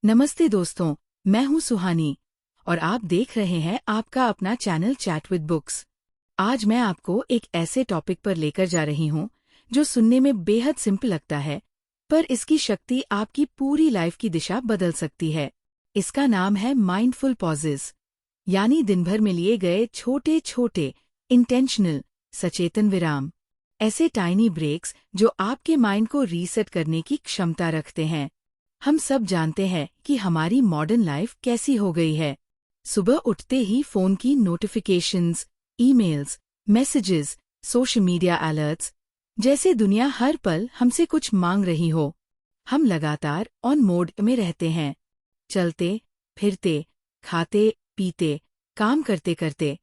नमस्ते दोस्तों, मैं हूं सुहानी और आप देख रहे हैं आपका अपना चैनल चैट विद बुक्स। आज मैं आपको एक ऐसे टॉपिक पर लेकर जा रही हूं जो सुनने में बेहद सिंपल लगता है, पर इसकी शक्ति आपकी पूरी लाइफ की दिशा बदल सकती है। इसका नाम है माइंडफुल पॉजेज, यानी दिन भर में लिए गए छोटे छोटे इंटेंशनल सचेतन विराम। ऐसे टाइनी ब्रेक्स जो आपके माइंड को रीसेट करने की क्षमता रखते हैं। हम सब जानते हैं कि हमारी मॉडर्न लाइफ कैसी हो गई है। सुबह उठते ही फोन की notifications, emails, messages, social media alerts, जैसे दुनिया हर पल हमसे कुछ मांग रही हो। हम लगातार ऑन मोड में रहते हैं, चलते फिरते, खाते पीते, काम करते करते,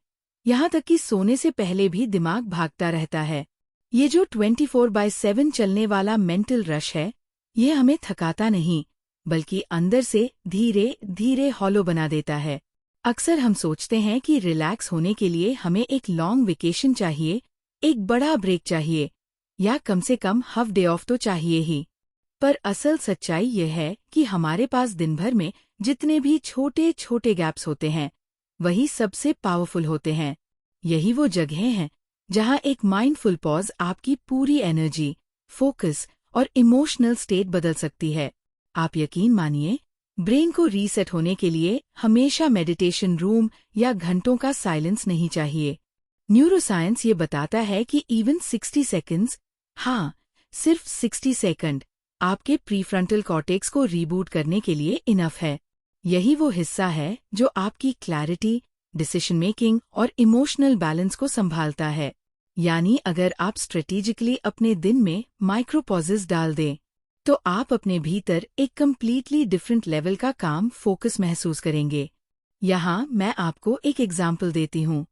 यहाँ तक कि सोने से पहले भी दिमाग भागता रहता है। ये जो 24/7 चलने वाला मेंटल रश है, ये हमें थकाता नहीं, बल्कि अंदर से धीरे धीरे हॉलो बना देता है। अक्सर हम सोचते हैं कि रिलैक्स होने के लिए हमें एक लॉन्ग वेकेशन चाहिए, एक बड़ा ब्रेक चाहिए, या कम से कम हाफ डे ऑफ तो चाहिए ही। पर असल सच्चाई ये है कि हमारे पास दिन भर में जितने भी छोटे छोटे गैप्स होते हैं, वही सबसे पावरफुल होते हैं। यही वो जगहें हैं जहां एक माइंडफुल पॉज आपकी पूरी एनर्जी, फोकस और इमोशनल स्टेट बदल सकती है। आप यकीन मानिए, ब्रेन को रीसेट होने के लिए हमेशा मेडिटेशन रूम या घंटों का साइलेंस नहीं चाहिए। न्यूरोसाइंस ये बताता है कि इवन 60 सेकंड्स, हाँ, सिर्फ 60 सेकंड, आपके प्रीफ्रंटल कॉर्टेक्स को रीबूट करने के लिए इनफ है। यही वो हिस्सा है जो आपकी क्लैरिटी, डिसीजन मेकिंग और इमोशनल बैलेंस को संभालता है। यानी अगर आप स्ट्रेटेजिकली अपने दिन में माइक्रो पॉजेज डाल दें, तो आप अपने भीतर एक कम्प्लीटली डिफरेंट लेवल का काम फोकस महसूस करेंगे। यहाँ मैं आपको एक एग्जाम्पल देती हूँ।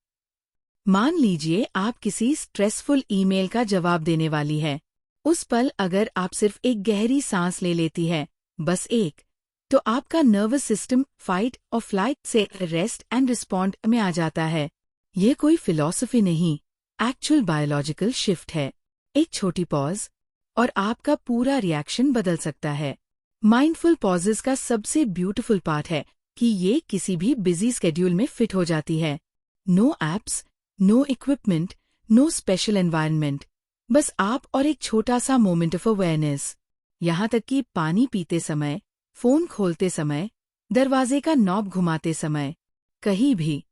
मान लीजिए आप किसी स्ट्रेसफुल ईमेल का जवाब देने वाली है। उस पल अगर आप सिर्फ एक गहरी सांस ले लेती है, बस एक, तो आपका नर्वस सिस्टम फाइट और फ्लाइट से रेस्ट एंड रिस्पॉन्ड में आ जाता है। ये कोई फिलॉसफी नहीं, एक्चुअल बायोलॉजिकल शिफ्ट है। एक छोटी पॉज और आपका पूरा रिएक्शन बदल सकता है। माइंडफुल पॉजेज का सबसे ब्यूटीफुल पार्ट है कि ये किसी भी बिजी स्केड्यूल में फिट हो जाती है। No apps, no equipment, no special environment, बस आप और एक छोटा सा मोमेंट ऑफ अवेयरनेस। यहाँ तक कि पानी पीते समय, फोन खोलते समय, दरवाजे का नॉब घुमाते समय, कहीं भी।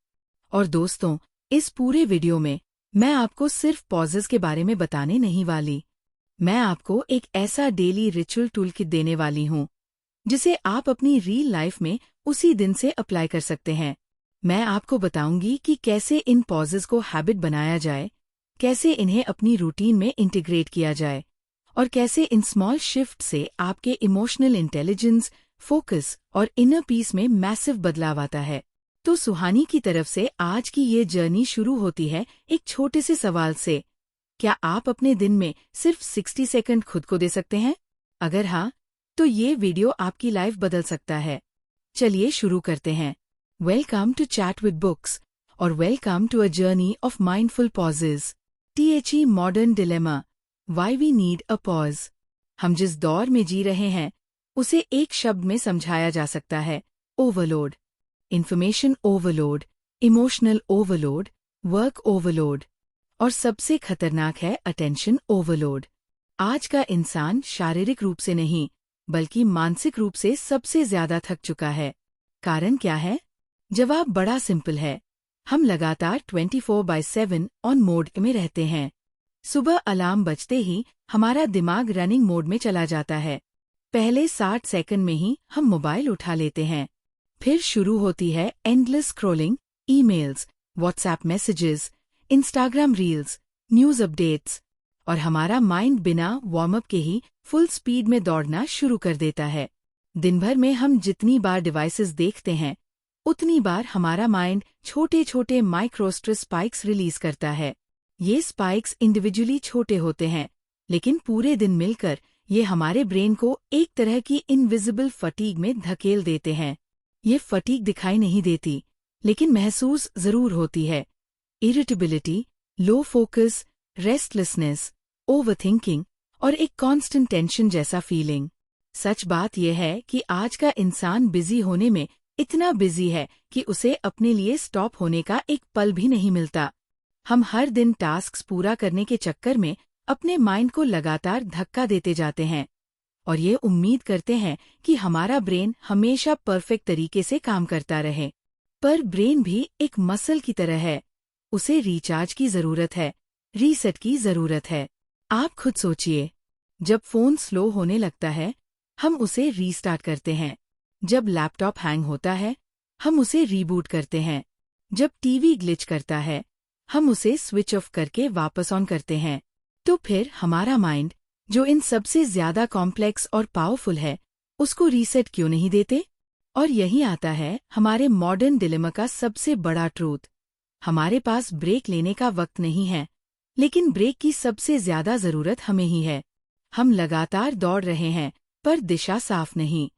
और दोस्तों, इस पूरे वीडियो में मैं आपको सिर्फ पॉजेज के बारे में बताने नहीं वाली। मैं आपको एक ऐसा डेली रिचुअल टूल किट देने वाली हूँ जिसे आप अपनी रियल लाइफ में उसी दिन से अप्लाई कर सकते हैं। मैं आपको बताऊंगी कि कैसे इन पॉजेज को हैबिट बनाया जाए, कैसे इन्हें अपनी रूटीन में इंटीग्रेट किया जाए, और कैसे इन स्मॉल शिफ्ट से आपके इमोशनल इंटेलिजेंस, फोकस और इनर पीस में मैसिव बदलाव आता है। तो सुहानी की तरफ से आज की ये जर्नी शुरू होती है एक छोटे से सवाल से। क्या आप अपने दिन में सिर्फ 60 सेकंड खुद को दे सकते हैं? अगर हाँ, तो ये वीडियो आपकी लाइफ बदल सकता है। चलिए शुरू करते हैं। Welcome to chat with books और welcome to a journey of mindful pauses. THE modern dilemma, why we need a pause. हम जिस दौर में जी रहे हैं, उसे एक शब्द में समझाया जा सकता है, overload. Information overload, emotional overload, work overload, और सबसे खतरनाक है अटेंशन ओवरलोड। आज का इंसान शारीरिक रूप से नहीं, बल्कि मानसिक रूप से सबसे ज्यादा थक चुका है। कारण क्या है? जवाब बड़ा सिंपल है। हम लगातार 24/7 ऑन मोड में रहते हैं। सुबह अलार्म बजते ही हमारा दिमाग रनिंग मोड में चला जाता है। पहले 60 सेकंड में ही हम मोबाइल उठा लेते हैं। फिर शुरू होती है endless scrolling, emails, WhatsApp messages, Instagram reels, news updates, और हमारा माइंड बिना वार्म अप के ही फुल स्पीड में दौड़ना शुरू कर देता है। दिन भर में हम जितनी बार डिवाइसेस देखते हैं, उतनी बार हमारा माइंड छोटे छोटे माइक्रोस्ट्रेस स्पाइक्स रिलीज करता है। ये स्पाइक्स इंडिविजुअली छोटे होते हैं, लेकिन पूरे दिन मिलकर ये हमारे ब्रेन को एक तरह की इनविजिबल फटीग में धकेल देते हैं। ये फटीग दिखाई नहीं देती, लेकिन महसूस जरूर होती है। इरिटेबिलिटी, लो फोकस, रेस्टलेसनेस, ओवरथिंकिंग और एक कांस्टेंट टेंशन जैसा फीलिंग। सच बात यह है कि आज का इंसान बिजी होने में इतना बिजी है कि उसे अपने लिए स्टॉप होने का एक पल भी नहीं मिलता। हम हर दिन टास्क्स पूरा करने के चक्कर में अपने माइंड को लगातार धक्का देते जाते हैं और ये उम्मीद करते हैं कि हमारा ब्रेन हमेशा परफेक्ट तरीके से काम करता रहे। पर ब्रेन भी एक मसल की तरह है, उसे रिचार्ज की जरूरत है, रीसेट की जरूरत है। आप खुद सोचिए, जब फोन स्लो होने लगता है हम उसे रीस्टार्ट करते हैं, जब लैपटॉप हैंग होता है हम उसे रीबूट करते हैं, जब टीवी ग्लिच करता है हम उसे स्विच ऑफ करके वापस ऑन करते हैं। तो फिर हमारा माइंड, जो इन सबसे ज्यादा कॉम्प्लेक्स और पावरफुल है, उसको रीसेट क्यों नहीं देते? और यही आता है हमारे मॉडर्न डिलेमा का सबसे बड़ा ट्रूथ। हमारे पास ब्रेक लेने का वक्त नहीं है, लेकिन ब्रेक की सबसे ज्यादा जरूरत हमें ही है। हम लगातार दौड़ रहे हैं पर दिशा साफ नहीं।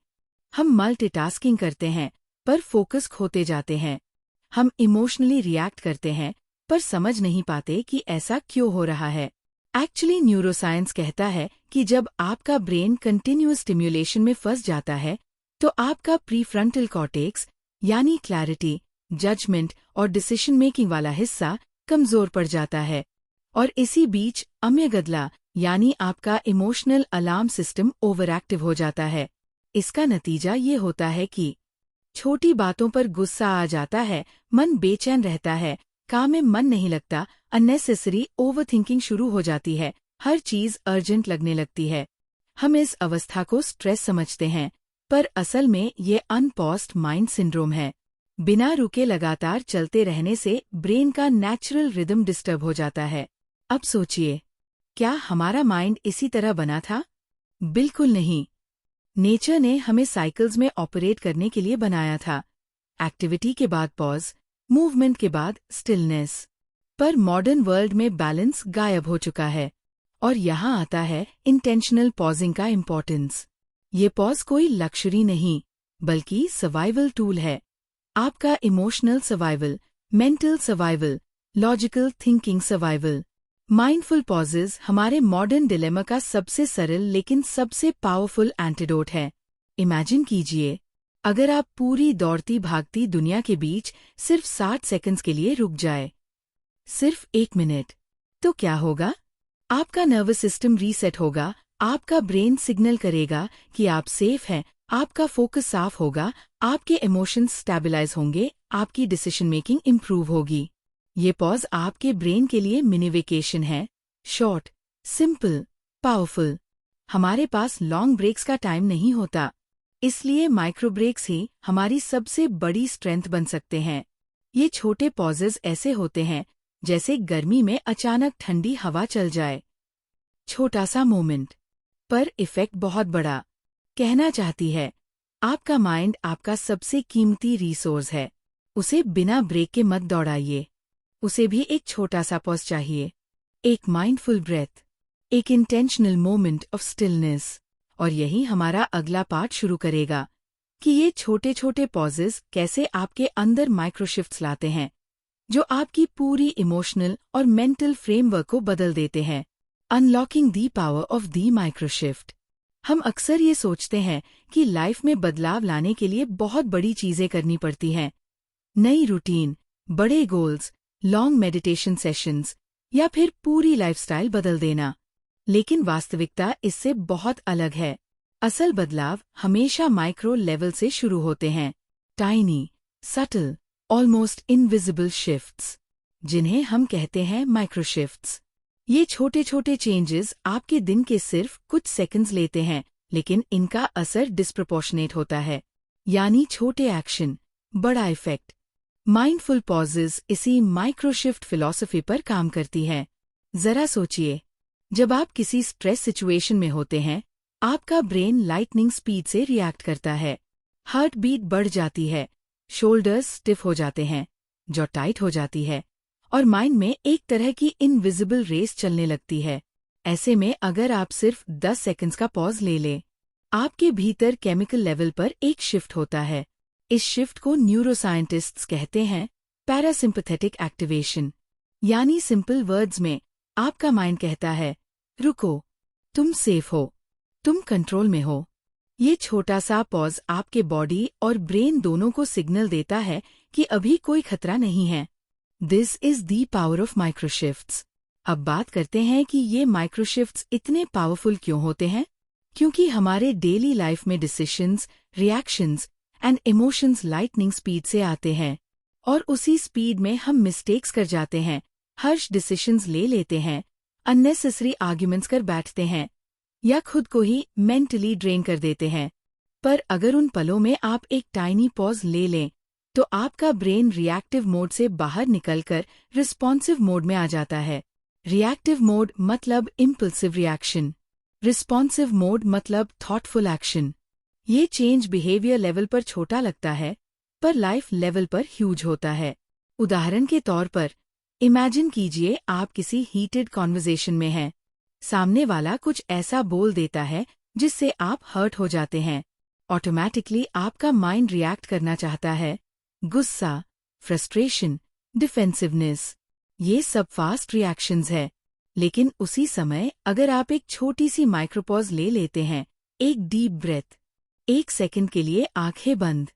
हम मल्टीटास्किंग करते हैं पर फोकस खोते जाते हैं। हम इमोशनली रिएक्ट करते हैं पर समझ नहीं पाते कि ऐसा क्यों हो रहा है। एक्चुअली न्यूरोसाइंस कहता है कि जब आपका ब्रेन कंटिन्यूअस स्टिम्युलेशन में फंस जाता है तो आपका प्रीफ्रंटल कॉर्टेक्स यानी क्लैरिटी, जजमेंट और डिसीजन मेकिंग वाला हिस्सा कमजोर पड़ जाता है। और इसी बीच अम्यगदला यानी आपका emotional alarm system over active हो जाता है। इसका नतीजा ये होता है कि छोटी बातों पर गुस्सा आ जाता है, मन बेचैन रहता है, काम में मन नहीं लगता, अननेसेसरी ओवरथिंकिंग शुरू हो जाती है, हर चीज अर्जेंट लगने लगती है। हम इस अवस्था को स्ट्रेस समझते हैं, पर असल में ये अनपॉज्ड माइंड सिंड्रोम है। बिना रुके लगातार चलते रहने से ब्रेन का नेचुरल रिदम डिस्टर्ब हो जाता है। अब सोचिए, क्या हमारा माइंड इसी तरह बना था? बिल्कुल नहीं। नेचर ने हमें साइकिल्स में ऑपरेट करने के लिए बनाया था। एक्टिविटी के बाद पॉज, मूवमेंट के बाद स्टिलनेस। पर मॉडर्न वर्ल्ड में बैलेंस गायब हो चुका है। और यहाँ आता है इंटेंशनल पॉजिंग का इम्पोर्टेंस। ये पॉज कोई लक्जरी नहीं, बल्कि सर्वाइवल टूल है। आपका emotional survival, mental survival, logical thinking survival. Mindful pauses हमारे मॉडर्न डिलेमा का सबसे सरल लेकिन सबसे पावरफुल एंटीडोट है। इमेजिन कीजिए, अगर आप पूरी दौड़ती भागती दुनिया के बीच सिर्फ 60 सेकंड्स के लिए रुक जाए, सिर्फ 1 मिनट, तो क्या होगा? आपका नर्वस सिस्टम रीसेट होगा, आपका ब्रेन सिग्नल करेगा कि आप सेफ हैं, आपका फोकस साफ होगा, आपके इमोशंस स्टेबलाइज होंगे, आपकी डिसीजन मेकिंग इंप्रूव होगी। ये पॉज आपके ब्रेन के लिए मिनी वेकेशन है, शॉर्ट, सिंपल, पावरफुल। हमारे पास लॉन्ग ब्रेक्स का टाइम नहीं होता, इसलिए माइक्रो ब्रेक्स ही हमारी सबसे बड़ी स्ट्रेंथ बन सकते हैं। ये छोटे पॉजेज ऐसे होते हैं जैसे गर्मी में अचानक ठंडी हवा चल जाए। छोटा सा मोमेंट, पर इफेक्ट बहुत बड़ा। कहना चाहती है, आपका माइंड आपका सबसे कीमती रिसोर्स है, उसे बिना ब्रेक के मत दौड़ाइए। उसे भी एक छोटा सा पॉज चाहिए, एक माइंडफुल ब्रेथ, एक इंटेंशनल मोमेंट ऑफ स्टिलनेस। और यही हमारा अगला पार्ट शुरू करेगा कि ये छोटे छोटे पॉजेज कैसे आपके अंदर माइक्रोशिफ्ट्स लाते हैं, जो आपकी पूरी इमोशनल और मेंटल फ्रेमवर्क को बदल देते हैं। Unlocking the power of the Microshift. हम अक्सर ये सोचते हैं कि लाइफ में बदलाव लाने के लिए बहुत बड़ी चीजें करनी पड़ती हैं, नई रूटीन, बड़े गोल्स, लॉन्ग मेडिटेशन सेशंस या फिर पूरी लाइफस्टाइल बदल देना। लेकिन वास्तविकता इससे बहुत अलग है। असल बदलाव हमेशा माइक्रो लेवल से शुरू होते हैं, tiny, subtle, almost invisible shifts, जिन्हें हम कहते हैं माइक्रोशिफ्ट्स। ये छोटे छोटे चेंजेस आपके दिन के सिर्फ कुछ सेकंड्स लेते हैं, लेकिन इनका असर डिस्प्रपोर्शनेट होता है, यानी छोटे एक्शन, बड़ा इफेक्ट। माइंडफुल पॉजेज इसी माइक्रोशिफ्ट फिलॉसफी पर काम करती है। जरा सोचिए, जब आप किसी स्ट्रेस सिचुएशन में होते हैं, आपका ब्रेन लाइटनिंग स्पीड से रिएक्ट करता है। हार्ट बीट बढ़ जाती है, शोल्डर्स स्टिफ हो जाते हैं, जॉ टाइट हो जाती है, और माइंड में एक तरह की इनविजिबल रेस चलने लगती है। ऐसे में अगर आप सिर्फ 10 सेकंड्स का पॉज ले लें, आपके भीतर केमिकल लेवल पर एक शिफ्ट होता है। इस शिफ्ट को न्यूरोसाइंटिस्ट्स कहते हैं पैरासिम्पैथेटिक एक्टिवेशन। यानी सिंपल वर्ड्स में आपका माइंड कहता है, रुको, तुम सेफ हो, तुम कंट्रोल में हो, ये छोटा सा पॉज आपके बॉडी और ब्रेन दोनों को सिग्नल देता है कि अभी कोई खतरा नहीं है। This is the power of microshifts. अब बात करते हैं कि ये माइक्रोशिफ्ट्स इतने पावरफुल क्यों होते हैं। क्योंकि हमारे डेली लाइफ में decisions, reactions and emotions lightning speed से आते हैं, और उसी स्पीड में हम मिस्टेक्स कर जाते हैं, हर्श डिसीशंस ले लेते हैं, अननेसेसरी आर्ग्यूमेंट्स कर बैठते हैं, या खुद को ही मेंटली ड्रेन कर देते हैं। पर अगर उन पलों में आप एक टाइनी पॉज ले लें, तो आपका ब्रेन रिएक्टिव मोड से बाहर निकलकर रिस्पॉन्सिव मोड में आ जाता है। रिएक्टिव मोड मतलब इम्पल्सिव रिएक्शन, रिस्पॉन्सिव मोड मतलब थॉटफुल एक्शन। ये चेंज बिहेवियर लेवल पर छोटा लगता है, पर लाइफ लेवल पर ह्यूज होता है। उदाहरण के तौर पर, इमेजिन कीजिए आप किसी हीटेड कॉन्वर्सेशन में हैं। सामने वाला कुछ ऐसा बोल देता है जिससे आप हर्ट हो जाते हैं। ऑटोमैटिकली आपका माइंड रिएक्ट करना चाहता है। गुस्सा, फ्रस्ट्रेशन, डिफेंसिवनेस, ये सब फास्ट रिएक्शंस है। लेकिन उसी समय अगर आप एक छोटी सी माइक्रोपॉज ले लेते हैं, एक डीप ब्रेथ, 1 सेकंड के लिए आंखें बंद,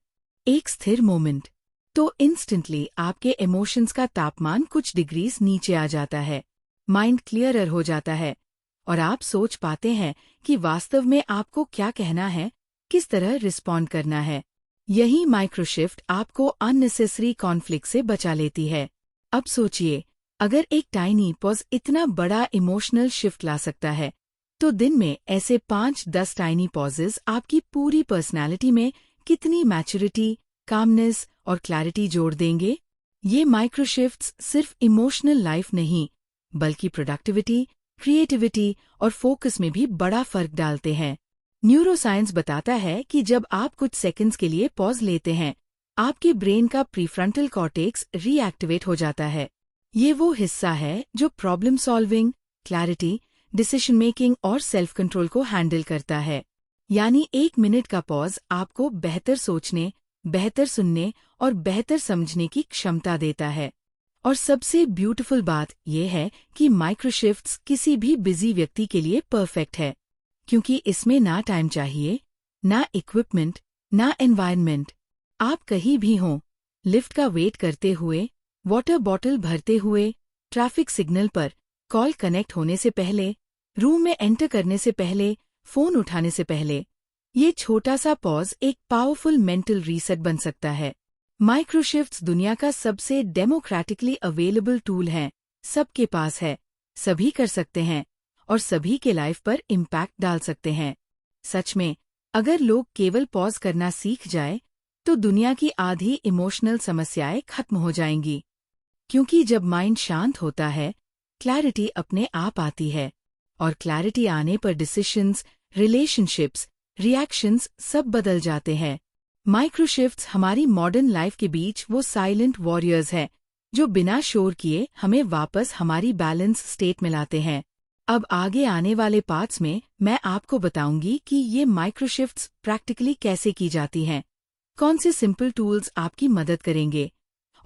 एक स्थिर मोमेंट, तो इंस्टेंटली आपके इमोशंस का तापमान कुछ डिग्रीज नीचे आ जाता है। माइंड क्लियरर हो जाता है और आप सोच पाते हैं कि वास्तव में आपको क्या कहना है, किस तरह रिस्पॉन्ड करना है। यही माइक्रोशिफ्ट आपको अननेसेसरी कॉन्फ्लिक्ट से बचा लेती है। अब सोचिए, अगर एक टाइनी पॉज इतना बड़ा इमोशनल शिफ्ट ला सकता है, तो दिन में ऐसे 5-10 टाइनी पॉजेज आपकी पूरी पर्सनैलिटी में कितनी मैच्योरिटी, कामनेस और क्लैरिटी जोड़ देंगे। ये माइक्रोशिफ्ट्स सिर्फ इमोशनल लाइफ नहीं, बल्कि प्रोडक्टिविटी, क्रिएटिविटी और फोकस में भी बड़ा फर्क डालते हैं। न्यूरोसाइंस बताता है कि जब आप कुछ सेकंड्स के लिए पॉज लेते हैं, आपके ब्रेन का प्रीफ्रंटल कॉर्टेक्स रीएक्टिवेट हो जाता है। ये वो हिस्सा है जो problem solving, clarity, decision making और सेल्फ कंट्रोल को हैंडल करता है। यानी 1 मिनट का पॉज आपको बेहतर सोचने, बेहतर सुनने और बेहतर समझने की क्षमता देता है। और सबसे ब्यूटीफुल बात यह है कि माइक्रोशिफ्ट्स किसी भी बिजी व्यक्ति के लिए परफेक्ट है, क्योंकि इसमें ना टाइम चाहिए, ना इक्विपमेंट, ना एनवायरनमेंट। आप कहीं भी हों, लिफ्ट का वेट करते हुए, वाटर बॉटल भरते हुए, ट्रैफिक सिग्नल पर, कॉल कनेक्ट होने से पहले, रूम में एंटर करने से पहले, फोन उठाने से पहले, ये छोटा सा पॉज एक पावरफुल मेंटल रीसेट बन सकता है। माइक्रोशिफ्ट्स दुनिया का सबसे डेमोक्रेटिकली अवेलेबल टूल है, सबके पास है, सभी कर सकते हैं और सभी के लाइफ पर इम्पैक्ट डाल सकते हैं। सच में, अगर लोग केवल पॉज करना सीख जाए, तो दुनिया की आधी इमोशनल समस्याएं खत्म हो जाएंगी। क्योंकि जब माइंड शांत होता है, क्लैरिटी अपने आप आती है, और क्लैरिटी आने पर डिसीशंस, रिलेशनशिप्स, रिएक्शंस सब बदल जाते हैं। माइक्रोशिफ्ट्स हमारी मॉडर्न लाइफ के बीच वो साइलेंट वॉरियर्स हैं, जो बिना शोर किए हमें वापस हमारी बैलेंस स्टेट में लाते हैं। अब आगे आने वाले पार्ट्स में मैं आपको बताऊंगी कि ये माइक्रोशिफ्ट्स प्रैक्टिकली कैसे की जाती हैं, कौन से सिंपल टूल्स आपकी मदद करेंगे,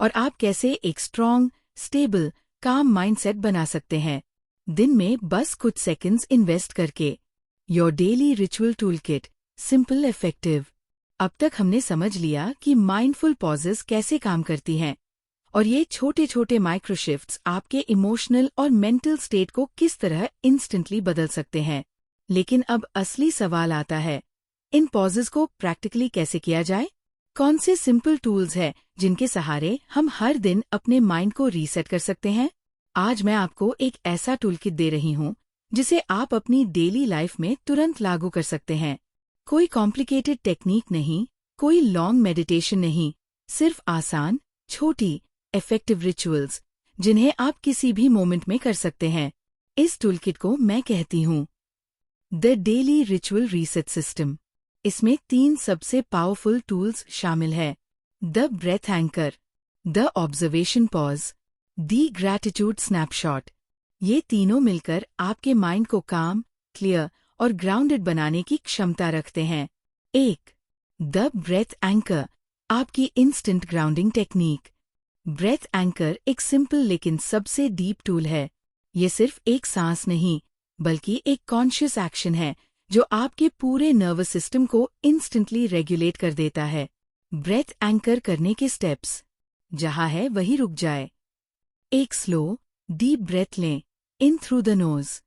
और आप कैसे एक स्ट्रॉन्ग, स्टेबल, काम माइंडसेट बना सकते हैं, दिन में बस कुछ सेकंड्स इन्वेस्ट करके। Your daily ritual tool kit, simple effective. अब तक हमने समझ लिया कि माइंडफुल पॉजेस कैसे काम करती हैं, और ये छोटे छोटे माइक्रोशिफ्ट्स आपके इमोशनल और मेंटल स्टेट को किस तरह इंस्टेंटली बदल सकते हैं। लेकिन अब असली सवाल आता है, इन पॉजेस को प्रैक्टिकली कैसे किया जाए? कौन से सिंपल टूल्स हैं जिनके सहारे हम हर दिन अपने माइंड को रीसेट कर सकते हैं? आज मैं आपको एक ऐसा टूलकिट दे रही हूँ जिसे आप अपनी डेली लाइफ में तुरंत लागू कर सकते हैं। कोई कॉम्प्लिकेटेड टेक्निक नहीं, कोई लॉन्ग मेडिटेशन नहीं, सिर्फ आसान, छोटी, इफेक्टिव रिचुअल्स जिन्हें आप किसी भी मोमेंट में कर सकते हैं। इस टूलकिट को मैं कहती हूँ the daily ritual reset system. इसमें 3 सबसे पावरफुल टूल्स शामिल है: the breath anchor, the observation pause, the gratitude snapshot. ये तीनों मिलकर आपके माइंड को काम, क्लियर और ग्राउंडेड बनाने की क्षमता रखते हैं। 1. द ब्रेथ एंकर, आपकी instant grounding technique. Breath anchor एक सिंपल लेकिन सबसे डीप टूल है। ये सिर्फ एक सांस नहीं, बल्कि एक कॉन्शियस एक्शन है जो आपके पूरे नर्वस सिस्टम को इंस्टेंटली रेगुलेट कर देता है। ब्रेथ एंकर करने के स्टेप्स। जहाँ है वहीं रुक जाए। एक स्लो, डीप ब्रेथ लें, इन थ्रू द नोज।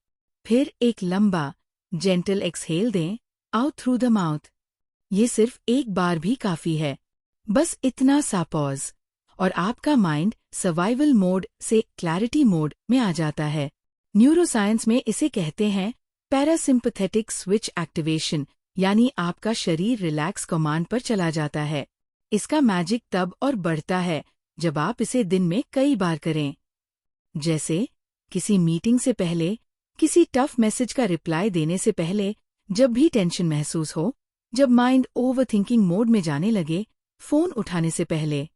फिर एक लंबा, जेंटल एक्सहेल दें, आउट थ्रू द माउथ। ये सिर्फ एक बार भी काफी है। बस इतना सा पॉज और आपका माइंड सर्वाइवल मोड से क्लैरिटी मोड में आ जाता है। न्यूरोसाइंस में इसे कहते हैं पैरासिम्पैथेटिक स्विच एक्टिवेशन, यानी आपका शरीर रिलैक्स कमांड पर चला जाता है। इसका मैजिक तब और बढ़ता है जब आप इसे दिन में कई बार करें। जैसे किसी मीटिंग से पहले, किसी टफ मैसेज का रिप्लाई देने से पहले, जब भी टेंशन महसूस हो, जब माइंड ओवरथिंकिंग मोड में जाने लगे, फोन उठाने से पहले।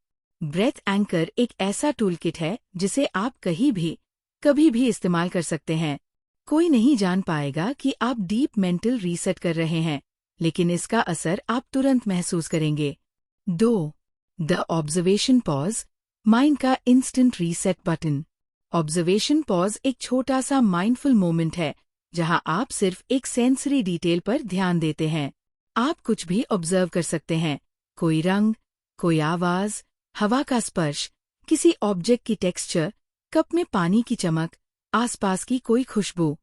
ब्रेथ एंकर एक ऐसा टूल किट है जिसे आप कहीं भी, कभी भी इस्तेमाल कर सकते हैं। कोई नहीं जान पाएगा कि आप डीप मेंटल रीसेट कर रहे हैं, लेकिन इसका असर आप तुरंत महसूस करेंगे। 2. द ऑब्जर्वेशन पॉज, माइंड का instant reset button. Observation pause एक छोटा सा माइंडफुल मोमेंट है जहां आप सिर्फ एक सेंसरी डिटेल पर ध्यान देते हैं। आप कुछ भी ऑब्जर्व कर सकते हैं, कोई रंग, कोई आवाज, हवा का स्पर्श, किसी ऑब्जेक्ट की टेक्सचर, कप में पानी की चमक, आसपास की कोई खुशबू।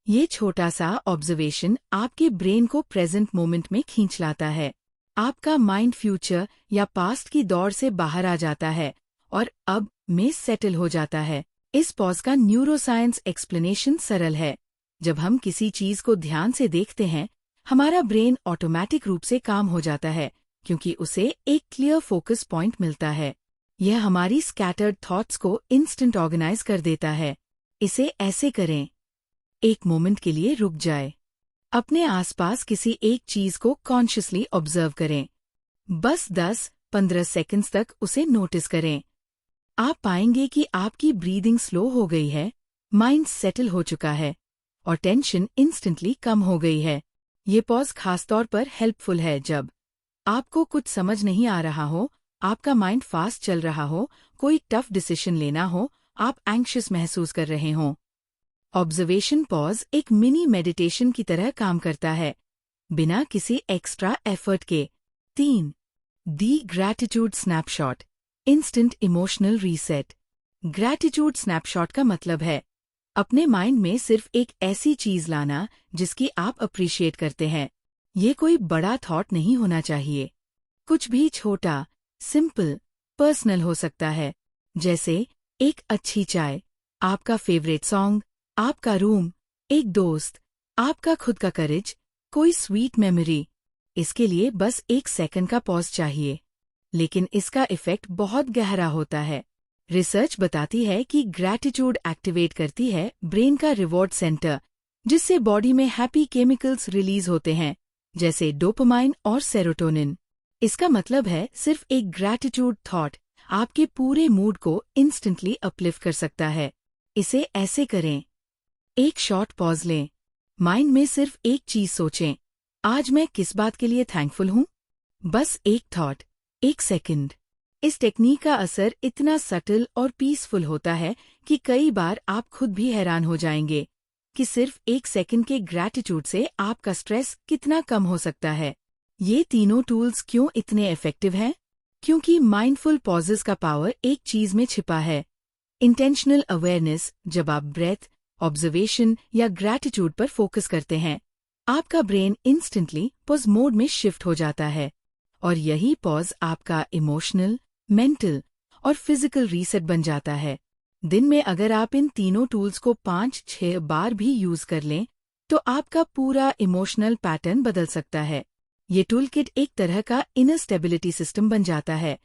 ये छोटा सा ऑब्जर्वेशन आपके ब्रेन को प्रेजेंट मोमेंट में खींच लाता है। आपका माइंड फ्यूचर या पास्ट की दौड़ से बाहर आ जाता है और अब में सेटल हो जाता है। इस पॉज का न्यूरोसाइंस एक्सप्लेनेशन सरल है। जब हम किसी चीज को ध्यान से देखते हैं, हमारा ब्रेन ऑटोमेटिक रूप से काम हो जाता है क्योंकि उसे एक क्लियर फोकस पॉइंट मिलता है। यह हमारी स्कैटर्ड थॉट्स को इंस्टेंट ऑर्गेनाइज कर देता है। इसे ऐसे करें। एक मोमेंट के लिए रुक जाए। अपने आसपास किसी एक चीज को कॉन्शियसली ऑब्जर्व करें। बस 10-15 सेकंड्स तक उसे नोटिस करें। आप पाएंगे कि आपकी ब्रीदिंग स्लो हो गई है, माइंड सेटल हो चुका है और टेंशन इंस्टेंटली कम हो गई है। ये पॉज खासतौर पर हेल्पफुल है जब आपको कुछ समझ नहीं आ रहा हो, आपका माइंड फास्ट चल रहा हो, कोई टफ डिसीजन लेना हो, आप एंग्शियस महसूस कर रहे हों। ऑब्जर्वेशन पॉज एक मिनी मेडिटेशन की तरह काम करता है, बिना किसी एक्स्ट्रा एफर्ट के। 3. The gratitude snapshot, instant emotional reset. Gratitude snapshot का मतलब है अपने माइंड में सिर्फ एक ऐसी चीज लाना जिसकी आप अप्रिशिएट करते हैं। ये कोई बड़ा थॉट नहीं होना चाहिए। कुछ भी छोटा, सिंपल, पर्सनल हो सकता है, जैसे एक अच्छी चाय, आपका फेवरेट सॉन्ग, आपका रूम, एक दोस्त, आपका खुद का करेज, कोई स्वीट मेमोरी। इसके लिए बस 1 सेकंड का पॉज चाहिए, लेकिन इसका इफेक्ट बहुत गहरा होता है। रिसर्च बताती है कि ग्रैटिट्यूड एक्टिवेट करती है ब्रेन का रिवॉर्ड सेंटर, जिससे बॉडी में हैप्पी केमिकल्स रिलीज होते हैं, जैसे डोपामाइन और सेरोटोनिन। इसका मतलब है सिर्फ एक ग्रैटिट्यूड थॉट आपके पूरे मूड को इंस्टेंटली अपलिफ्ट कर सकता है। इसे ऐसे करें। एक शॉर्ट पॉज लें। माइंड में सिर्फ एक चीज सोचें, आज मैं किस बात के लिए थैंकफुल हूँ। बस एक थॉट, 1 सेकंड। इस टेक्निक का असर इतना सटल और पीसफुल होता है कि कई बार आप खुद भी हैरान हो जाएंगे कि सिर्फ 1 सेकंड के ग्रैटिट्यूड से आपका स्ट्रेस कितना कम हो सकता है। ये तीनों टूल्स क्यों इतने इफेक्टिव हैं? क्योंकि माइंडफुल पॉजेस का पावर एक चीज में छिपा है, इंटेंशनल अवेयरनेस। जब आप ब्रेथ, ऑब्जर्वेशन या ग्रैटिट्यूड पर फोकस करते हैं, आपका ब्रेन इंस्टेंटली पॉज मोड में शिफ्ट हो जाता है और यही पॉज आपका इमोशनल, मेंटल और फिजिकल रीसेट बन जाता है। दिन में अगर आप इन तीनों टूल्स को 5-6 बार भी यूज कर लें, तो आपका पूरा इमोशनल पैटर्न बदल सकता है। ये टूल किट एक तरह का इनर स्टेबिलिटी सिस्टम बन जाता है,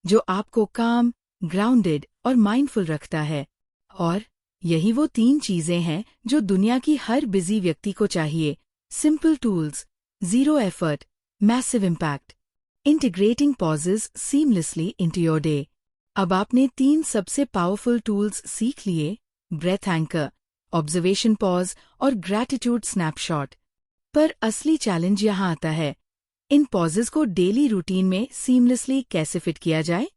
जो आपको काम, ग्राउंडेड और माइंडफुल रखता है। और यही वो 3 चीजें हैं जो दुनिया की हर बिजी व्यक्ति को चाहिए। Simple tools, zero effort, massive impact, integrating pauses seamlessly into your day. अब आपने 3 सबसे पावरफुल टूल्स सीख लिए, ब्रेथ एंकर, ऑब्जर्वेशन पॉज और ग्रैटिट्यूड स्नैपशॉट। पर असली चैलेंज यहाँ आता है, इन पॉजेज को डेली रूटीन में सीमलेसली कैसे फिट किया जाए?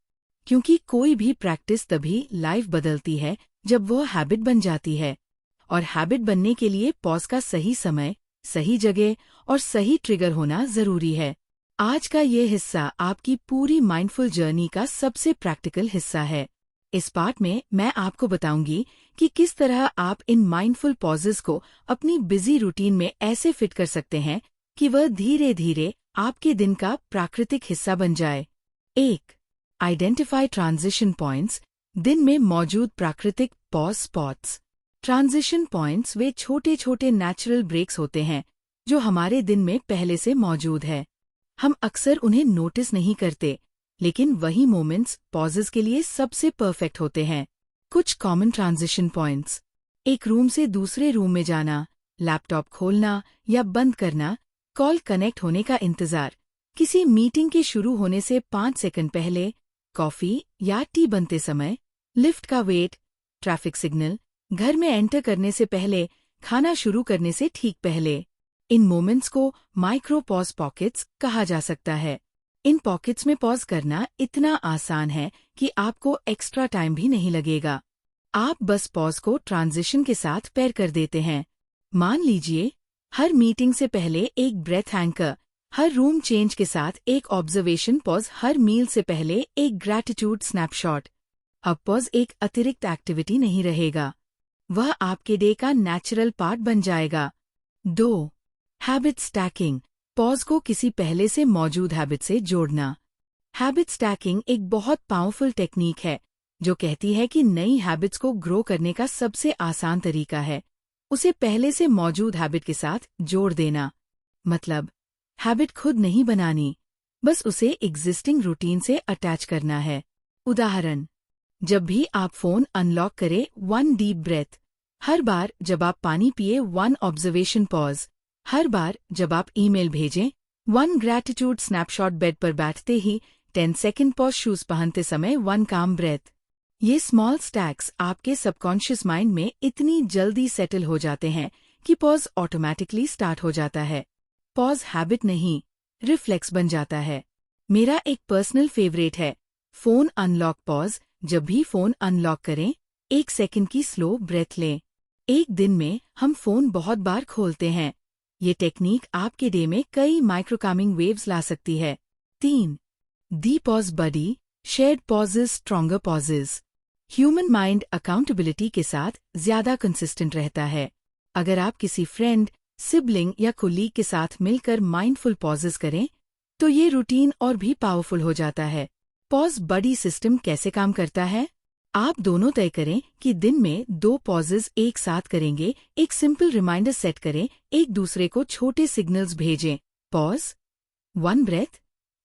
क्योंकि कोई भी प्रैक्टिस तभी लाइफ बदलती है जब वो हैबिट बन जाती है, और हैबिट बनने के लिए पॉज का सही समय, सही जगह और सही ट्रिगर होना जरूरी है। आज का ये हिस्सा आपकी पूरी माइंडफुल जर्नी का सबसे प्रैक्टिकल हिस्सा है। इस पार्ट में मैं आपको बताऊंगी कि किस तरह आप इन माइंडफुल पॉजेस को अपनी बिजी रूटीन में ऐसे फिट कर सकते हैं कि वह धीरे धीरे आपके दिन का प्राकृतिक हिस्सा बन जाए। 1. आइडेंटिफाई ट्रांजिशन पॉइंट्स, दिन में मौजूद प्राकृतिक पॉज स्पॉट्स। ट्रांजिशन पॉइंट्स वे छोटे छोटे नेचुरल ब्रेक्स होते हैं जो हमारे दिन में पहले से मौजूद है। हम अक्सर उन्हें नोटिस नहीं करते, लेकिन वही मोमेंट्स पॉजेस के लिए सबसे परफेक्ट होते हैं। कुछ कॉमन ट्रांजिशन पॉइंट्स: एक रूम से दूसरे रूम में जाना, लैपटॉप खोलना या बंद करना, कॉल कनेक्ट होने का इंतजार, किसी मीटिंग के शुरू होने से 5 सेकंड पहले, कॉफी या टी बनते समय, लिफ्ट का वेट, ट्रैफिक सिग्नल, घर में एंटर करने से पहले, खाना शुरू करने से ठीक पहले। इन मोमेंट्स को माइक्रो पॉज पॉकेट्स कहा जा सकता है। इन पॉकेट्स में पॉज करना इतना आसान है कि आपको एक्स्ट्रा टाइम भी नहीं लगेगा। आप बस पॉज को ट्रांजिशन के साथ पेयर कर देते हैं। मान लीजिए, हर मीटिंग से पहले एक ब्रेथ एंकर, हर रूम चेंज के साथ एक ऑब्जर्वेशन पॉज, हर मील से पहले एक ग्रैटिट्यूड स्नैपशॉट। अब पॉज एक अतिरिक्त एक्टिविटी नहीं रहेगा, वह आपके डे का नेचुरल पार्ट बन जाएगा। 2. हैबिट स्टैकिंग, पॉज को किसी पहले से मौजूद हैबिट से जोड़ना। हैबिट स्टैकिंग एक बहुत पावरफुल टेक्निक है जो कहती है कि नई हैबिट्स को ग्रो करने का सबसे आसान तरीका है उसे पहले से मौजूद हैबिट के साथ जोड़ देना। मतलब, हैबिट खुद नहीं बनानी, बस उसे एग्जिस्टिंग रूटीन से अटैच करना है। उदाहरण: जब भी आप फोन अनलॉक करें, 1 डीप ब्रेथ। हर बार जब आप पानी पिए, 1 ऑब्जर्वेशन पॉज। हर बार जब आप ईमेल भेजें, 1 ग्रैटिट्यूड स्नैपशॉट। बेड पर बैठते ही 10 सेकंड पॉज। शूज पहनते समय 1 काम ब्रेथ। ये स्मॉल स्टैक्स आपके सबकॉन्शियस माइंड में इतनी जल्दी सेटल हो जाते हैं कि पॉज ऑटोमैटिकली स्टार्ट हो जाता है। पॉज हैबिट नहीं, रिफ्लेक्स बन जाता है। मेरा एक पर्सनल फेवरेट है, फोन अनलॉक पॉज। जब भी फोन अनलॉक करें, 1 सेकंड की स्लो ब्रेथ लें। एक दिन में हम फोन बहुत बार खोलते हैं। ये टेक्निक आपके डे में कई माइक्रोकामिंग वेव्स ला सकती है। 3. The pause buddy, shared pauses, stronger pauses. Human mind accountability के साथ ज्यादा कंसिस्टेंट रहता है। अगर आप किसी फ्रेंड, सिबलिंग या कोलीग के साथ मिलकर माइंडफुल पॉजेस करें, तो ये रूटीन और भी पावरफुल हो जाता है। पॉज बडी सिस्टम कैसे काम करता है? आप दोनों तय करें कि दिन में 2 पॉजेज एक साथ करेंगे। एक सिंपल रिमाइंडर सेट करें, एक दूसरे को छोटे सिग्नल्स भेजें। Pause, 1 breath,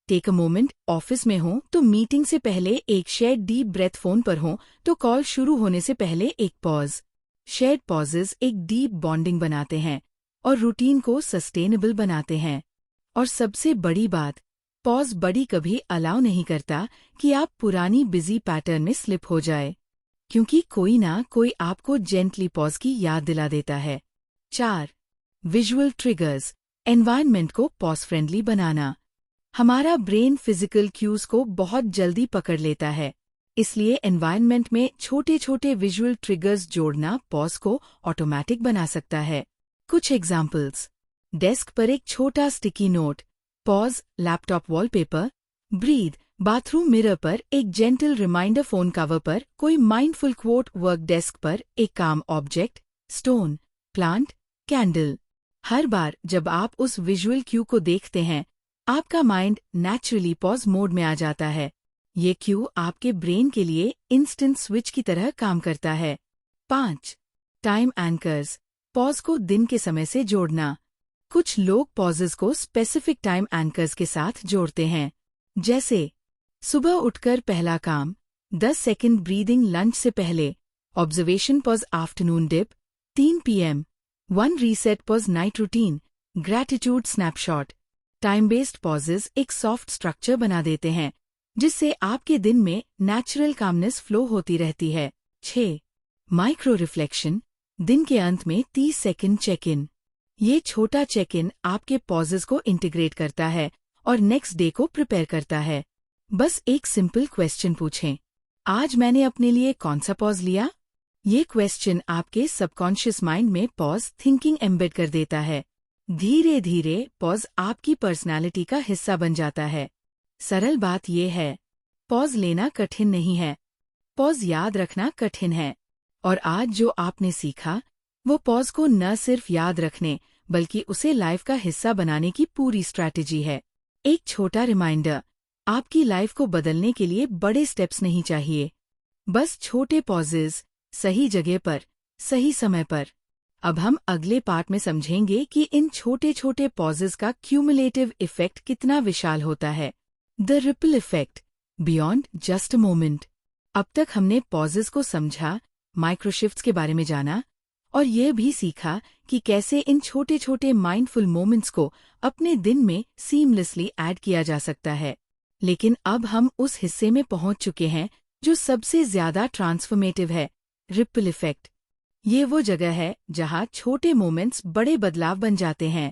take a moment. Office में हो तो मीटिंग से पहले एक शेयर्ड डीप ब्रेथ, फोन पर हो तो कॉल शुरू होने से पहले एक पॉज। शेयर्ड पॉजेज एक डीप बॉन्डिंग बनाते हैं और रूटीन को सस्टेनेबल बनाते हैं। और सबसे बड़ी बात, पॉज बडी कभी अलाउ नहीं करता कि आप पुरानी बिजी पैटर्न में स्लिप हो जाए, क्योंकि कोई ना कोई आपको जेंटली पॉज की याद दिला देता है। 4. विजुअल ट्रिगर्स, एनवायरनमेंट को पॉज फ्रेंडली बनाना। हमारा ब्रेन फिजिकल क्यूज को बहुत जल्दी पकड़ लेता है, इसलिए एनवायरनमेंट में छोटे छोटे विजुअल ट्रिगर्स जोड़ना पॉज को ऑटोमैटिक बना सकता है। कुछ एग्जाम्पल्स: डेस्क पर एक छोटा sticky note, pause, laptop wallpaper, breathe, bathroom mirror पर एक जेंटल रिमाइंडर, फोन कवर पर कोई माइंडफुल क्वोट, वर्क डेस्क पर एक काम ऑब्जेक्ट, स्टोन, प्लांट, कैंडल। हर बार जब आप उस विजुअल क्यू को देखते हैं, आपका माइंड नेचुरली पॉज मोड में आ जाता है। ये क्यू आपके ब्रेन के लिए इंस्टेंट स्विच की तरह काम करता है। 5. टाइम एंकर्स, पॉज को दिन के समय से जोड़ना। कुछ लोग पॉजेस को स्पेसिफिक टाइम एंकर्स के साथ जोड़ते हैं, जैसे सुबह उठकर पहला काम, 10 सेकंड ब्रीदिंग लंच से पहले, observation pause afternoon dip, 3 PM, 1 reset pause night routine, gratitude snapshot. Time based pauses एक सॉफ्ट स्ट्रक्चर बना देते हैं, जिससे आपके दिन में नेचुरल कामनेस फ्लो होती रहती है। 6. माइक्रो रिफ्लेक्शन, दिन के अंत में 30 सेकंड चेक इन। ये छोटा चेक इन आपके पॉजेस को इंटीग्रेट करता है और नेक्स्ट डे को प्रिपेयर करता है। बस एक सिंपल क्वेश्चन पूछें, आज मैंने अपने लिए कौन सा पॉज लिया? ये क्वेश्चन आपके सबकॉन्शियस माइंड में पॉज थिंकिंग एम्बेड कर देता है। धीरे धीरे पॉज आपकी पर्सनालिटी का हिस्सा बन जाता है। सरल बात यह है, पॉज लेना कठिन नहीं है, पॉज याद रखना कठिन है। और आज जो आपने सीखा, वो पॉज को न सिर्फ याद रखने बल्कि उसे लाइफ का हिस्सा बनाने की पूरी स्ट्रैटेजी है। एक छोटा रिमाइंडर, आपकी लाइफ को बदलने के लिए बड़े स्टेप्स नहीं चाहिए, बस छोटे पॉजेज, सही जगह पर, सही समय पर। अब हम अगले पार्ट में समझेंगे कि इन छोटे छोटे पॉजेज का क्यूमुलेटिव इफेक्ट कितना विशाल होता है। The ripple effect beyond just a moment. अब तक हमने पॉजेज को समझा, माइक्रोशिफ्ट्स के बारे में जाना और ये भी सीखा कि कैसे इन छोटे छोटे माइंडफुल मोमेंट्स को अपने दिन में सीमलेसली ऐड किया जा सकता है। लेकिन अब हम उस हिस्से में पहुंच चुके हैं जो सबसे ज्यादा ट्रांसफॉर्मेटिव है, रिपल इफेक्ट। ये वो जगह है जहां छोटे मोमेंट्स बड़े बदलाव बन जाते हैं,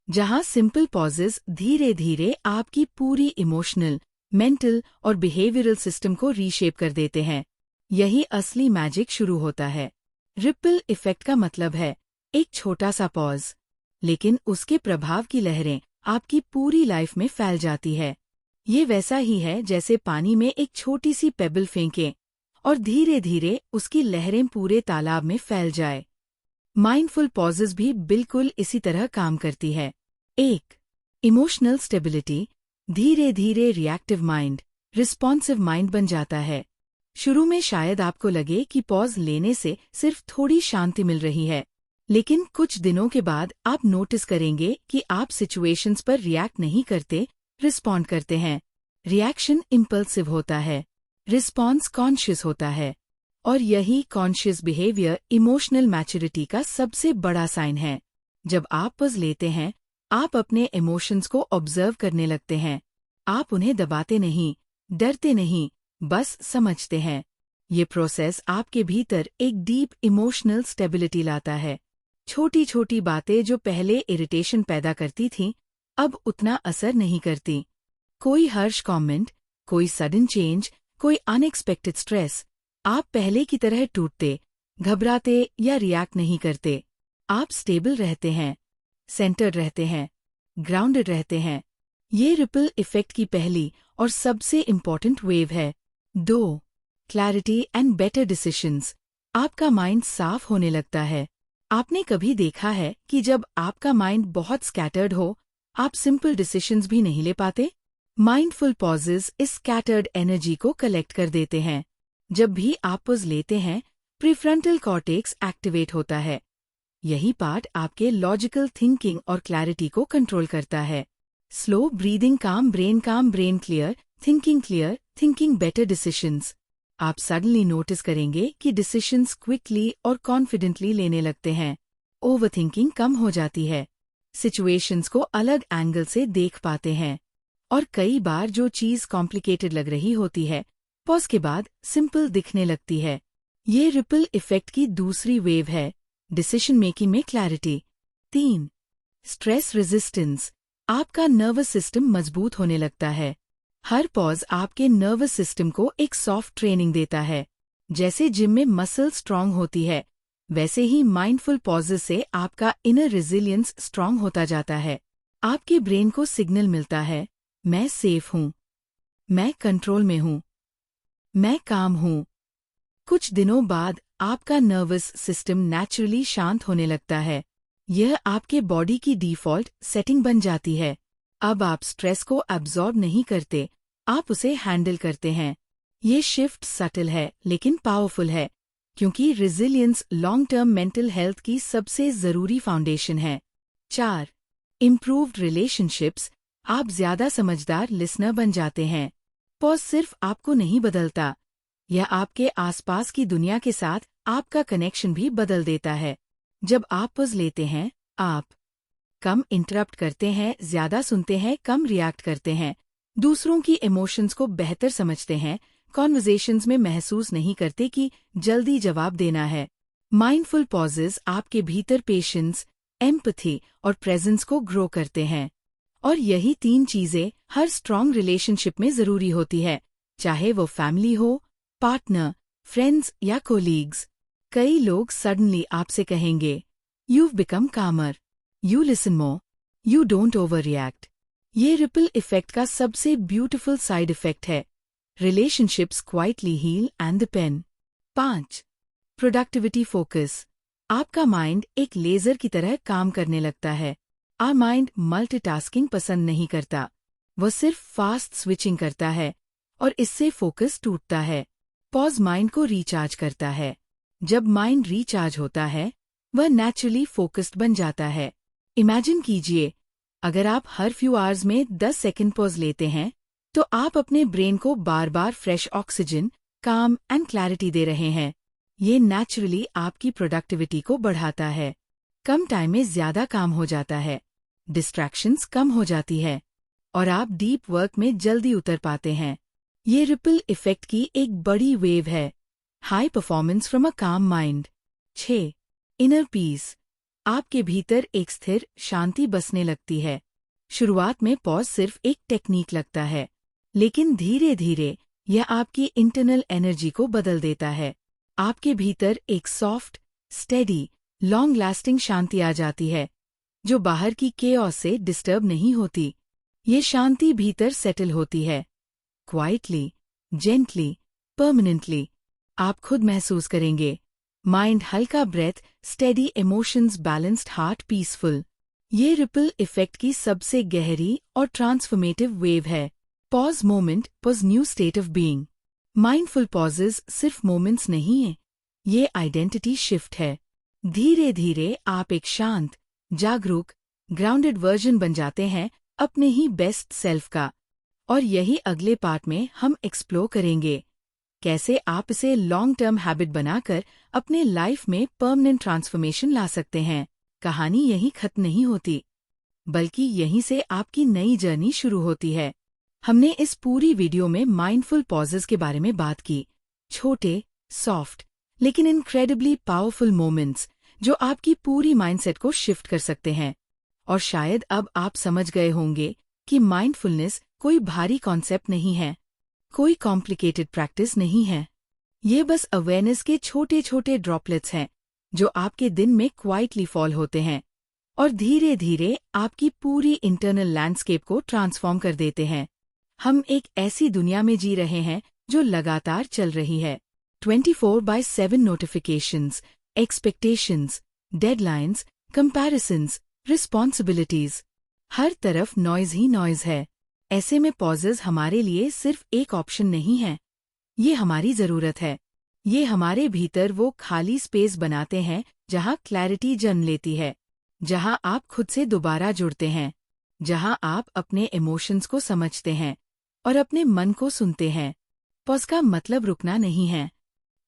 जहां सिंपल पॉजेज धीरे धीरे आपकी पूरी इमोशनल, मेंटल और बिहेवियरल सिस्टम को रीशेप कर देते हैं। यही असली मैजिक शुरू होता है। रिपल इफेक्ट का मतलब है एक छोटा सा पॉज, लेकिन उसके प्रभाव की लहरें आपकी पूरी लाइफ में फैल जाती है। ये वैसा ही है जैसे पानी में एक छोटी सी पेबल फेंकें और धीरे धीरे उसकी लहरें पूरे तालाब में फैल जाए। माइंडफुल पॉजेज भी बिल्कुल इसी तरह काम करती है। 1. Emotional stability. धीरे धीरे रिएक्टिव माइंड रिस्पॉन्सिव माइंड बन जाता है। शुरू में शायद आपको लगे कि पॉज लेने से सिर्फ थोड़ी शांति मिल रही है, लेकिन कुछ दिनों के बाद आप नोटिस करेंगे कि आप सिचुएशंस पर रिएक्ट नहीं करते, रिस्पॉन्ड करते हैं। रिएक्शन इम्पल्सिव होता है, रिस्पॉन्स कॉन्शियस होता है। और यही कॉन्शियस बिहेवियर इमोशनल मैच्योरिटी का सबसे बड़ा साइन है। जब आप पॉज लेते हैं, आप अपने इमोशंस को ऑब्जर्व करने लगते हैं। आप उन्हें दबाते नहीं, डरते नहीं, बस समझते हैं। ये प्रोसेस आपके भीतर एक डीप इमोशनल स्टेबिलिटी लाता है। छोटी छोटी बातें जो पहले इरिटेशन पैदा करती थीं, अब उतना असर नहीं करती। कोई हर्ष कमेंट, कोई सडन चेंज, कोई अनएक्सपेक्टेड स्ट्रेस, आप पहले की तरह टूटते, घबराते या रिएक्ट नहीं करते। आप स्टेबल रहते हैं, सेंटर्ड रहते हैं, ग्राउंडेड रहते हैं। ये रिपल इफेक्ट की पहली और सबसे इम्पॉर्टेंट वेव है। 2. Clarity and better decisions. आपका माइंड साफ होने लगता है। आपने कभी देखा है कि जब आपका माइंड बहुत स्कैटर्ड हो, आप सिंपल डिसीशंस भी नहीं ले पाते? माइंडफुल पॉजेज इस स्कैटर्ड एनर्जी को कलेक्ट कर देते हैं। जब भी आप पॉज लेते हैं, प्रीफ्रंटल कॉर्टेक्स एक्टिवेट होता है। यही पार्ट आपके लॉजिकल थिंकिंग और क्लैरिटी को कंट्रोल करता है। स्लो ब्रीदिंग काम, brain clear, thinking better decisions. आप सडनली नोटिस करेंगे कि डिसीशंस क्विकली और कॉन्फिडेंटली लेने लगते हैं। ओवरथिंकिंग कम हो जाती है। सिचुएशंस को अलग एंगल से देख पाते हैं। और कई बार जो चीज कॉम्प्लिकेटेड लग रही होती है, पॉज के बाद सिंपल दिखने लगती है। ये रिपल इफेक्ट की दूसरी वेव है, डिसीजन मेकिंग में क्लैरिटी। 3. Stress resistance. आपका नर्वस सिस्टम मजबूत होने लगता है। हर पॉज आपके नर्वस सिस्टम को एक सॉफ्ट ट्रेनिंग देता है। जैसे जिम में मसल स्ट्रांग होती है, वैसे ही माइंडफुल पॉजेस से आपका इनर रेजिलियंस स्ट्रांग होता जाता है। आपके ब्रेन को सिग्नल मिलता है, मैं सेफ हूँ, मैं कंट्रोल में हूँ, मैं काम हूँ। कुछ दिनों बाद आपका नर्वस सिस्टम नेचुरली शांत होने लगता है। यह आपके बॉडी की डिफ़ॉल्ट सेटिंग बन जाती है। अब आप स्ट्रेस को एब्जॉर्ब नहीं करते, आप उसे हैंडल करते हैं। ये शिफ्ट सटल है लेकिन पावरफुल है, क्योंकि resilience long term mental health की सबसे जरूरी फाउंडेशन है। 4. Improved relationships. आप ज्यादा समझदार लिसनर बन जाते हैं। पॉज सिर्फ आपको नहीं बदलता, यह आपके आसपास की दुनिया के साथ आपका कनेक्शन भी बदल देता है। जब आप पॉज लेते हैं, आप कम इंटरप्ट करते हैं, ज्यादा सुनते हैं, कम रिएक्ट करते हैं, दूसरों की इमोशंस को बेहतर समझते हैं, कॉन्वर्जेशंस में महसूस नहीं करते कि जल्दी जवाब देना है। माइंडफुल पॉजेज आपके भीतर पेशेंस, एम्पैथी और प्रेजेंस को ग्रो करते हैं। और यही 3 चीजें हर स्ट्रॉन्ग रिलेशनशिप में जरूरी होती है, चाहे वो फैमिली हो, पार्टनर, फ्रेंड्स या कोलीग्स। कई लोग सडनली आपसे कहेंगे, "You've become calmer," you listen more, you don't overreact. ये रिपल इफेक्ट का सबसे ब्यूटीफुल साइड इफेक्ट है। Relationships quietly heal and the pain. 5. Productivity focus. आपका माइंड एक लेजर की तरह काम करने लगता है। आवर माइंड मल्टीटास्किंग पसंद नहीं करता, वह सिर्फ फास्ट स्विचिंग करता है और इससे फोकस टूटता है। पॉज माइंड को रिचार्ज करता है। जब माइंड रिचार्ज होता है, वह नेचुरली फोकस्ड बन जाता है। इमेजिन कीजिए, अगर आप हर फ्यू आवर्स में 10 सेकंड पॉज लेते हैं, तो आप अपने ब्रेन को बार बार फ्रेश ऑक्सीजन, काम एंड क्लैरिटी दे रहे हैं। ये नेचुरली आपकी प्रोडक्टिविटी को बढ़ाता है। कम टाइम में ज्यादा काम हो जाता है, डिस्ट्रैक्शंस कम हो जाती है और आप डीप वर्क में जल्दी उतर पाते हैं। ये रिपल इफेक्ट की एक बड़ी वेव है। हाई परफॉर्मेंस फ्रॉम अ काम माइंड। 6. Inner peace. आपके भीतर एक स्थिर शांति बसने लगती है। शुरुआत में पॉज सिर्फ एक टेक्निक लगता है, लेकिन धीरे धीरे यह आपकी इंटरनल एनर्जी को बदल देता है। आपके भीतर एक सॉफ्ट, स्टेडी, लॉन्ग लास्टिंग शांति आ जाती है, जो बाहर की केओस से डिस्टर्ब नहीं होती। ये शांति भीतर सेटल होती है, क्वाइटली, जेंटली, परमानेंटली। आप खुद महसूस करेंगे, माइंड हल्का, breath steady, emotions balanced, heart peaceful. ये रिपल इफेक्ट की सबसे गहरी और ट्रांसफॉर्मेटिव वेव है। Pause moment pause new state of being. Mindful pauses सिर्फ मोमेंट्स नहीं हैं, ये आइडेंटिटी शिफ्ट है। धीरे धीरे आप एक शांत, जागरूक, ग्राउंडेड वर्जन बन जाते हैं अपने ही बेस्ट सेल्फ का। और यही अगले पार्ट में हम एक्सप्लोर करेंगे, कैसे आप इसे लॉन्ग टर्म हैबिट बनाकर अपने लाइफ में परमानेंट ट्रांसफॉर्मेशन ला सकते हैं। कहानी यहीं खत्म नहीं होती, बल्कि यहीं से आपकी नई जर्नी शुरू होती है। हमने इस पूरी वीडियो में माइंडफुल पॉजेज के बारे में बात की, छोटे, सॉफ्ट, लेकिन इनक्रेडिबली पावरफुल मोमेंट्स जो आपकी पूरी माइंडसेट को शिफ्ट कर सकते हैं। और शायद अब आप समझ गए होंगे कि माइंडफुलनेस कोई भारी कॉन्सेप्ट नहीं है, कोई कॉम्प्लिकेटेड प्रैक्टिस नहीं है। ये बस अवेयरनेस के छोटे छोटे ड्रॉपलेट्स हैं जो आपके दिन में क्वाइटली फॉल होते हैं और धीरे धीरे आपकी पूरी इंटरनल लैंडस्केप को ट्रांसफॉर्म कर देते हैं। हम एक ऐसी दुनिया में जी रहे हैं जो लगातार चल रही है। 24/7 notifications, expectations, deadlines, comparisons, responsibilities. हर तरफ नॉइज ही नॉइज है। ऐसे में पॉजेज हमारे लिए सिर्फ एक ऑप्शन नहीं है, ये हमारी जरूरत है। ये हमारे भीतर वो खाली स्पेस बनाते हैं जहाँ क्लैरिटी जन्म लेती है, जहाँ आप खुद से दोबारा जुड़ते हैं, जहाँ आप अपने इमोशंस को समझते हैं और अपने मन को सुनते हैं। पॉज का मतलब रुकना नहीं है,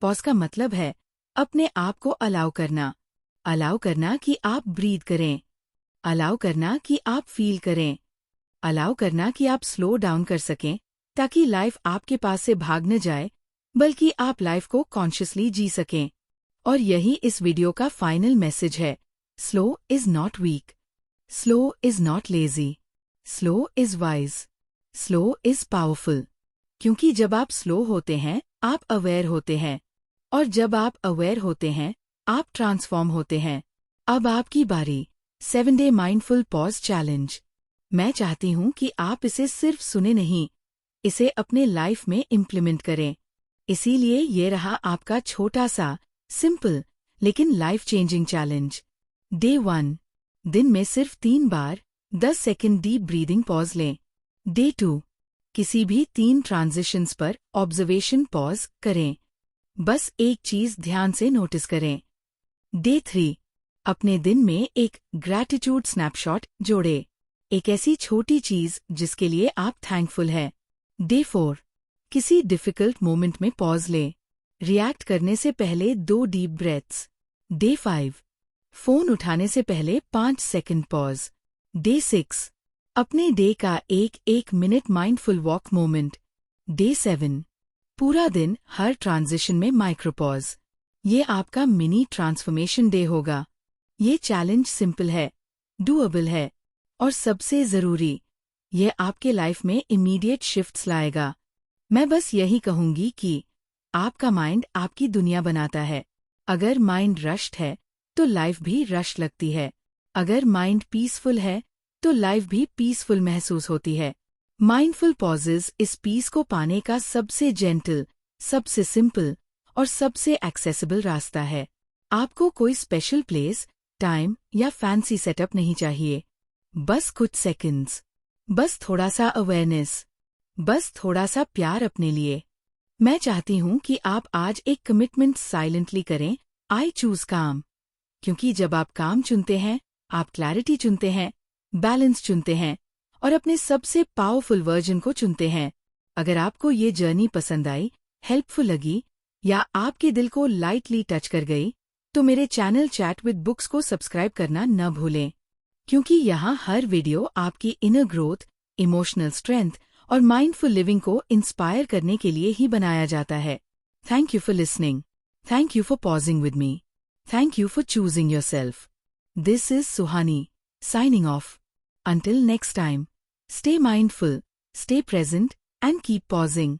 पॉज का मतलब है अपने आप को अलाउ करना कि आप ब्रीथ करें, अलाउ करना कि आप फील करें, अलाउ करना कि आप स्लो डाउन कर सकें, ताकि लाइफ आपके पास से भाग न जाए, बल्कि आप लाइफ को कॉन्शियसली जी सकें। और यही इस वीडियो का फाइनल मैसेज है। Slow is not weak, slow is not lazy, slow is wise, slow is powerful. क्योंकि जब आप स्लो होते हैं, आप अवेयर होते हैं, और जब आप अवेयर होते हैं, आप ट्रांसफॉर्म होते हैं। अब आपकी बारी। 7-डे माइंडफुल पॉज चैलेंज। मैं चाहती हूँ कि आप इसे सिर्फ सुने नहीं, इसे अपने लाइफ में इम्प्लीमेंट करें। इसीलिए ये रहा आपका छोटा सा, सिंपल लेकिन लाइफ चेंजिंग चैलेंज। डे 1, दिन में सिर्फ 3 बार 10 सेकंड डीप ब्रीदिंग पॉज लें। डे 2, किसी भी 3 ट्रांजिशंस पर ऑब्जर्वेशन पॉज करें, बस एक चीज ध्यान से नोटिस करें। डे 3, अपने दिन में एक ग्रैटिट्यूड स्नैपशॉट जोड़े, एक ऐसी छोटी चीज जिसके लिए आप थैंकफुल हैं। डे 4, किसी डिफिकल्ट मोमेंट में पॉज लें, रिएक्ट करने से पहले 2 डीप ब्रेथ्स। डे 5, फोन उठाने से पहले 5 सेकंड पॉज। डे 6, अपने डे का एक minute mindful walk moment. Day 7, पूरा दिन हर ट्रांजिशन में माइक्रोपॉज। ये आपका मिनी ट्रांसफॉर्मेशन डे होगा। ये चैलेंज सिंपल है, डूएबल है, और सबसे जरूरी, ये आपके लाइफ में इमीडिएट शिफ्ट्स लाएगा। मैं बस यही कहूंगी कि आपका माइंड आपकी दुनिया बनाता है। अगर माइंड रश्ड है, तो लाइफ भी रश लगती है। अगर माइंड पीसफुल है तो लाइफ भी पीसफुल महसूस होती है। माइंडफुल पॉजेज इस पीस को पाने का सबसे जेंटल, सबसे सिंपल और सबसे एक्सेसिबल रास्ता है। आपको कोई स्पेशल प्लेस, टाइम या फैंसी सेटअप नहीं चाहिए। बस कुछ सेकंड्स, बस थोड़ा सा अवेयरनेस, बस थोड़ा सा प्यार अपने लिए। मैं चाहती हूँ कि आप आज एक कमिटमेंट साइलेंटली करें, आई चूज काम। क्योंकि जब आप काम चुनते हैं, आप क्लैरिटी चुनते हैं, बैलेंस चुनते हैं और अपने सबसे पावरफुल वर्जन को चुनते हैं। अगर आपको ये जर्नी पसंद आई, हेल्पफुल लगी या आपके दिल को लाइटली टच कर गई, तो मेरे चैनल चैट विद बुक्स को सब्सक्राइब करना न भूलें। क्योंकि यहाँ हर वीडियो आपकी इनर ग्रोथ, इमोशनल स्ट्रेंथ और माइंडफुल लिविंग को इंस्पायर करने के लिए ही बनाया जाता है। Thank you for listening. Thank you for pausing with me. Thank you for choosing yourself. This is Suhani, signing off. Until next time, stay mindful, stay present, and keep pausing.